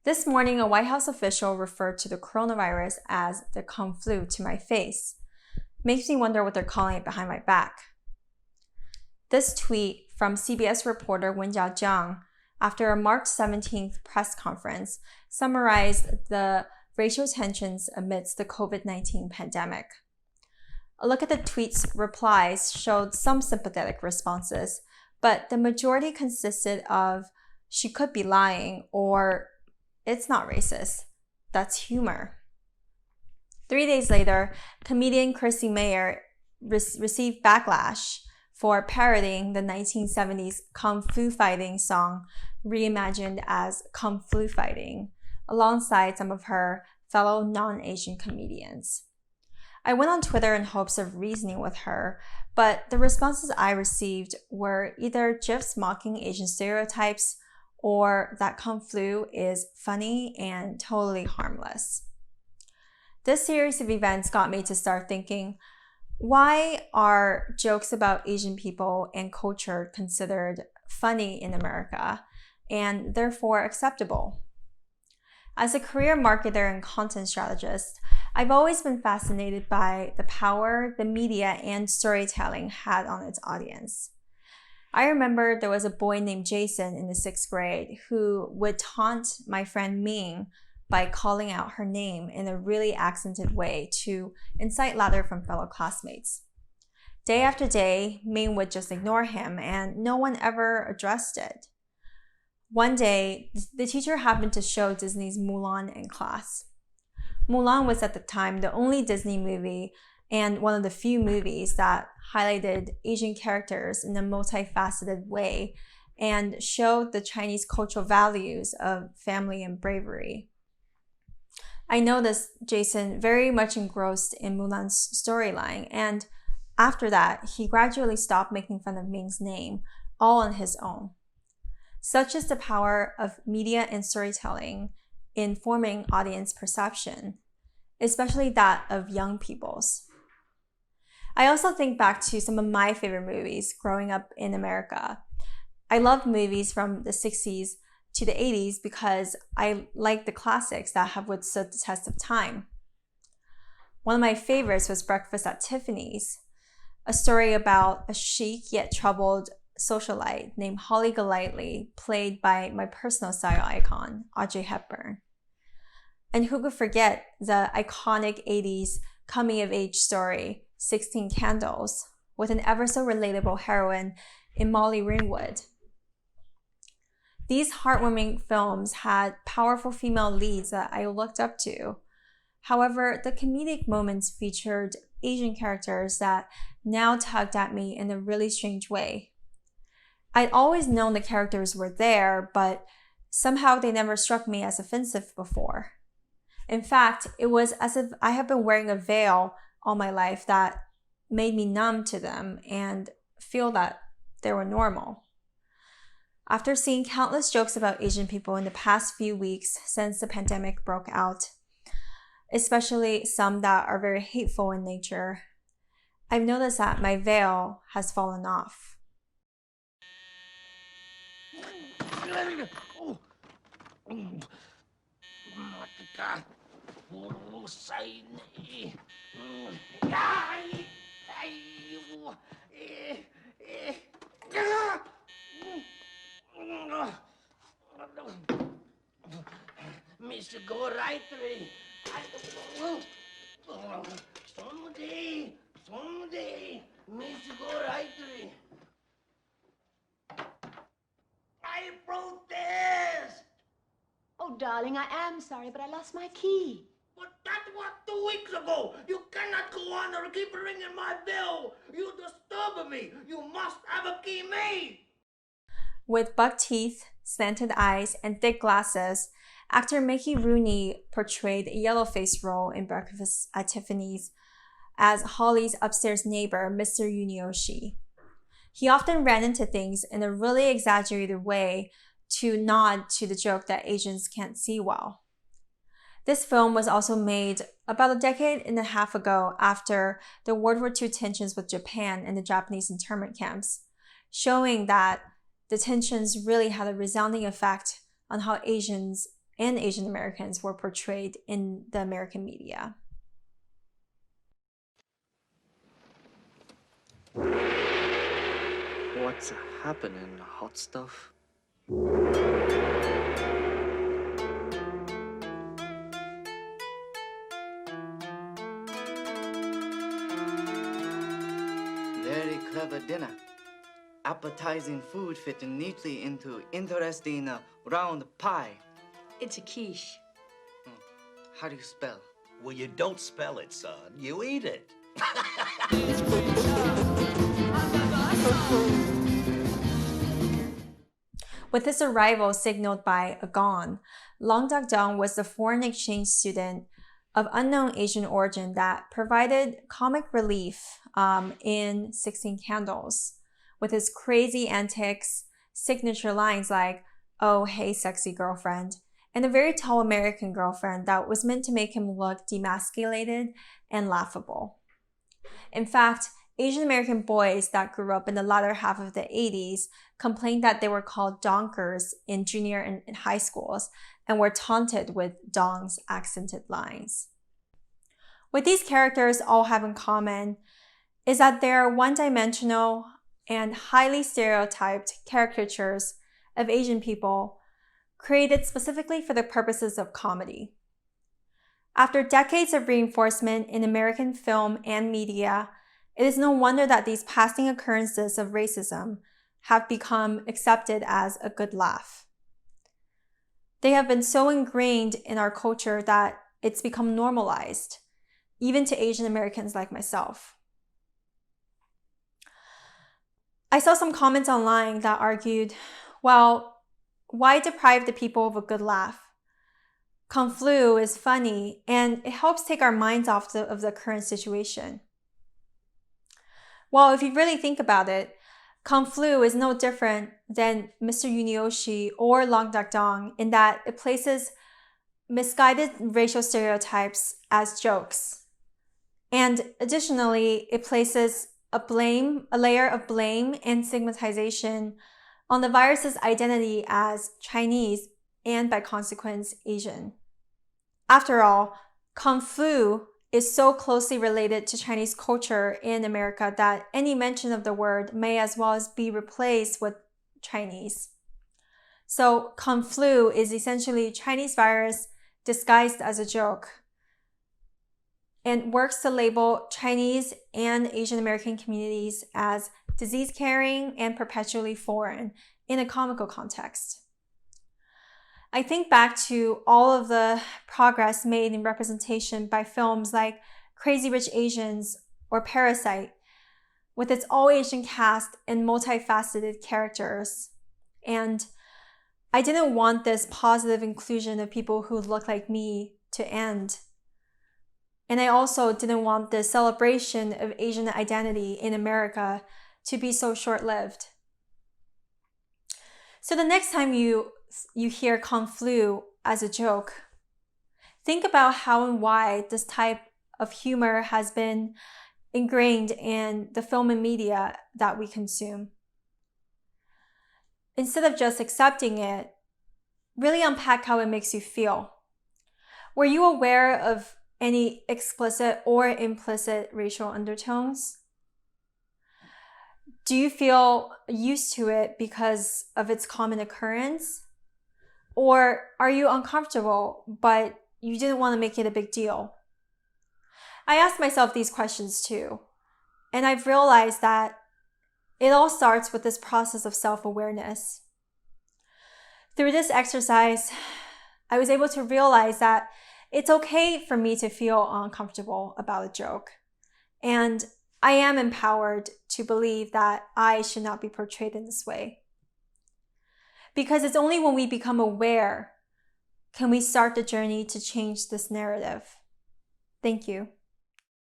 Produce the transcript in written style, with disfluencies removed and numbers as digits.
This morning, a White House official referred to the coronavirus as the Kung flu to my face. Makes me wonder what they're calling it behind my back. This tweet from CBS reporter Wen Jiajiang after a March 17th press conference summarized the racial tensions amidst the COVID-19 pandemic. A look at the tweet's replies showed some sympathetic responses, but the majority consisted of "she could be lying" or "it's not racist, that's humor." 3 days later, comedian Chrissy Mayer received backlash for parodying the 1970s Kung Fu Fighting song reimagined as Kung Flu Fighting, alongside some of her fellow non-Asian comedians. I went on Twitter in hopes of reasoning with her, but the responses I received were either GIFs mocking Asian stereotypes or that Kung Flu is funny and totally harmless. This series of events got me to start thinking, why are jokes about Asian people and culture considered funny in America and therefore acceptable? As a career marketer and content strategist, I've always been fascinated by the power the media and storytelling had on its audience. I remember there was a boy named Jason in the 6th grade who would taunt my friend Ming by calling out her name in a really accented way to incite laughter from fellow classmates. Day after day, Ming would just ignore him and no one ever addressed it. One day, the teacher happened to show Disney's Mulan in class. Mulan was at the time the only Disney movie and one of the few movies that highlighted Asian characters in a multifaceted way and showed the Chinese cultural values of family and bravery. I noticed Jason very much engrossed in Mulan's storyline, and after that, he gradually stopped making fun of Ming's name, all on his own. Such is the power of media and storytelling in forming audience perception, especially that of young people's. I also think back to some of my favorite movies growing up in America. I loved movies from the 60s to the 80s because I like the classics that have withstood the test of time. One of my favorites was Breakfast at Tiffany's, a story about a chic yet troubled socialite named Holly Golightly, played by my personal style icon, Audrey Hepburn. And who could forget the iconic 80s coming-of-age story, 16 Candles, with an ever-so-relatable heroine in Molly Ringwood. These heartwarming films had powerful female leads that I looked up to. However, the comedic moments featured Asian characters that now tugged at me in a really strange way. I'd always known the characters were there, but somehow they never struck me as offensive before. In fact, it was as if I had been wearing a veil all my life that made me numb to them and feel that they were normal. After seeing countless jokes about Asian people in the past few weeks since the pandemic broke out, especially some that are very hateful in nature, I've noticed that my veil has fallen off. Mr. Go right way. Someday, Mr. Go right way. I protest! Oh, darling, I am sorry, but I lost my key. But that was 2 weeks ago. You cannot go on or keep ringing my bell. You disturb me. You must have a key made. With buck teeth, slanted eyes, and thick glasses, actor Mickey Rooney portrayed a yellow-faced role in Breakfast at Tiffany's as Holly's upstairs neighbor, Mr. Yunioshi. He often ran into things in a really exaggerated way to nod to the joke that Asians can't see well. This film was also made about a decade and a half ago after the World War II tensions with Japan and the Japanese internment camps, showing that the tensions really had a resounding effect on how Asians and Asian Americans were portrayed in the American media. What's happening, hot stuff? Very clever dinner. Appetizing food fitting neatly into interesting round pie. It's a quiche. How do you spell? Well, you don't spell it, son. You eat it. With his arrival signaled by a gong, Long Dak Dong was the foreign exchange student of unknown Asian origin that provided comic relief in 16 Candles with his crazy antics, signature lines like, "Oh, hey, sexy girlfriend," and a very tall American girlfriend that was meant to make him look demasculated and laughable. In fact, Asian American boys that grew up in the latter half of the 80s complained that they were called donkers in junior and high schools and were taunted with Dong's accented lines. What these characters all have in common is that they're one-dimensional and highly stereotyped caricatures of Asian people created specifically for the purposes of comedy. After decades of reinforcement in American film and media, it is no wonder that these passing occurrences of racism have become accepted as a good laugh. They have been so ingrained in our culture that it's become normalized, even to Asian Americans like myself. I saw some comments online that argued, well, why deprive the people of a good laugh? Kung Flu is funny and it helps take our minds off of the current situation. Well, if you really think about it, Kung Flu is no different than Mr. Yunioshi or Long Dak Dong in that it places misguided racial stereotypes as jokes. And additionally, it places a layer of blame and stigmatization on the virus's identity as Chinese and by consequence Asian. After all, Kung Flu is so closely related to Chinese culture in America that any mention of the word may as well as be replaced with Chinese. So Kung Flu is essentially Chinese virus disguised as a joke and works to label Chinese and Asian American communities as disease-carrying and perpetually foreign in a comical context. I think back to all of the progress made in representation by films like Crazy Rich Asians or Parasite, with its all-Asian cast and multifaceted characters. And I didn't want this positive inclusion of people who look like me to end. And I also didn't want the celebration of Asian identity in America to be so short-lived. So the next time you hear Kung Flu as a joke, think about how and why this type of humor has been ingrained in the film and media that we consume. Instead of just accepting it, really unpack how it makes you feel. Were you aware of any explicit or implicit racial undertones? Do you feel used to it because of its common occurrence? Or are you uncomfortable, but you didn't want to make it a big deal? I asked myself these questions too, and I've realized that it all starts with this process of self-awareness. Through this exercise, I was able to realize that it's okay for me to feel uncomfortable about a joke, and I am empowered to believe that I should not be portrayed in this way. Because it's only when we become aware can we start the journey to change this narrative. Thank you.